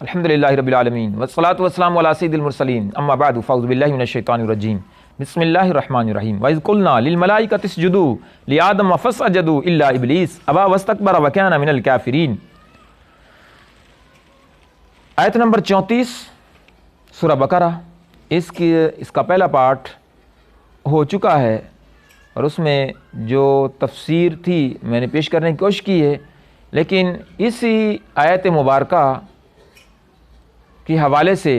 الحمدللہ رب العالمین والصلاة والسلام علی سید المرسلین اما بعد فاعوذ باللہ من الشیطان الرجیم بسم اللہ الرحمن الرحیم وَإِذْ قُلْنَا لِلْمَلَائِكَةِ اسْجُدُوا لِآدَمَ فَاسْجَدُوا إِلَّا إِبْلِيسَ أَبَى وَاسْتَكْبَرَ وَكَانَ مِنَ الْكَافِرِينَ۔ آیت نمبر 34 سورہ بقرہ، اس کا پہلا پارٹ ہو چکا ہے اور اس میں جو تفسیر تھی میں نے پیش کرنے کی کوشش کی ہے، لیکن اسی آیت مبارکہ کے حوالے سے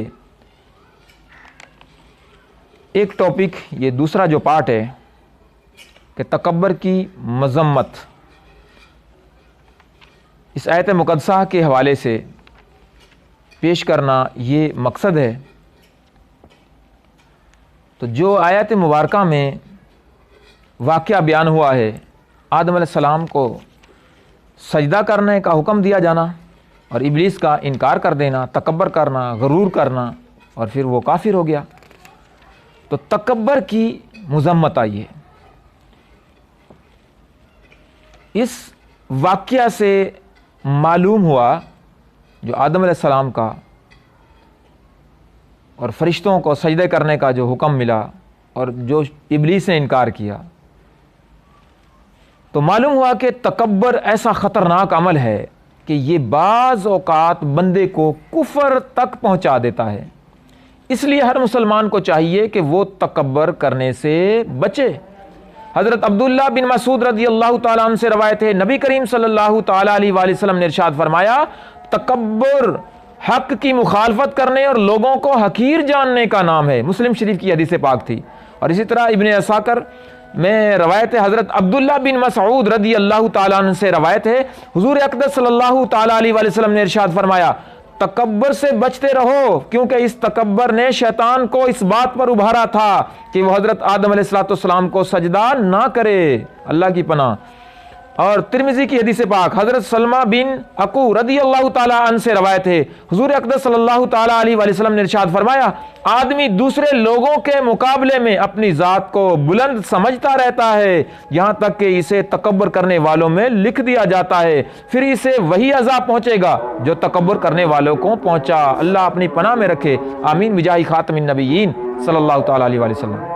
ایک ٹاپک، یہ دوسرا جو پارٹ ہے کہ تکبر کی مذمت، اس آیت مقدسہ کے حوالے سے پیش کرنا یہ مقصد ہے۔ تو جو آیت مبارکہ میں واقعہ بیان ہوا ہے، آدم علیہ السلام کو سجدہ کرنے کا حکم دیا جانا اور ابلیس کا انکار کر دینا، تکبر کرنا، غرور کرنا، اور پھر وہ کافر ہو گیا۔ تو تکبر کی مذمت آئی ہے۔ اس واقعہ سے معلوم ہوا جو آدم علیہ السلام کا اور فرشتوں کو سجدے کرنے کا جو حکم ملا اور جو ابلیس نے انکار کیا، تو معلوم ہوا کہ تکبر ایسا خطرناک عمل ہے کہ یہ بعض اوقات بندے کو کفر تک پہنچا دیتا ہے۔ اس لیے ہر مسلمان کو چاہیے کہ وہ تکبر کرنے سے بچے۔ حضرت عبداللہ بن مسعود رضی اللہ تعالیٰ عنہ سے روایت ہے، نبی کریم صلی اللہ تعالیٰ علیہ وآلہ وسلم نے ارشاد فرمایا، تکبر حق کی مخالفت کرنے اور لوگوں کو حقیر جاننے کا نام ہے۔ مسلم شریف کی حدیث پاک تھی۔ اور اسی طرح ابن عساکر میں روایت ہے، حضرت عبداللہ بن مسعود رضی اللہ تعالیٰ عنہ سے روایت ہے، حضور اقدس صلی اللہ تعالیٰ علیہ وآلہ وسلم نے ارشاد فرمایا، تکبر سے بچتے رہو، کیونکہ اس تکبر نے شیطان کو اس بات پر ابھارا تھا کہ وہ حضرت آدم علیہ السلام کو سجدہ نہ کرے۔ اللہ کی پناہ۔ اور ترمذی کی حدیث پاک، حضرت سلمہ بن عقو رضی اللہ تعالیٰ عنہ سے روایت ہے، حضور اقدس صلی اللہ تعالیٰ علیہ وآلہ وسلم نے ارشاد فرمایا، آدمی دوسرے لوگوں کے مقابلے میں اپنی ذات کو بلند سمجھتا رہتا ہے یہاں تک کہ اسے تکبر کرنے والوں میں لکھ دیا جاتا ہے، پھر اسے وہی عذاب پہنچے گا جو تکبر کرنے والوں کو پہنچا۔ اللہ اپنی پناہ میں رکھے، آمین بجاہ خاتم النبیین صلی اللہ تعالیٰ علیہ وآلہ وسلم۔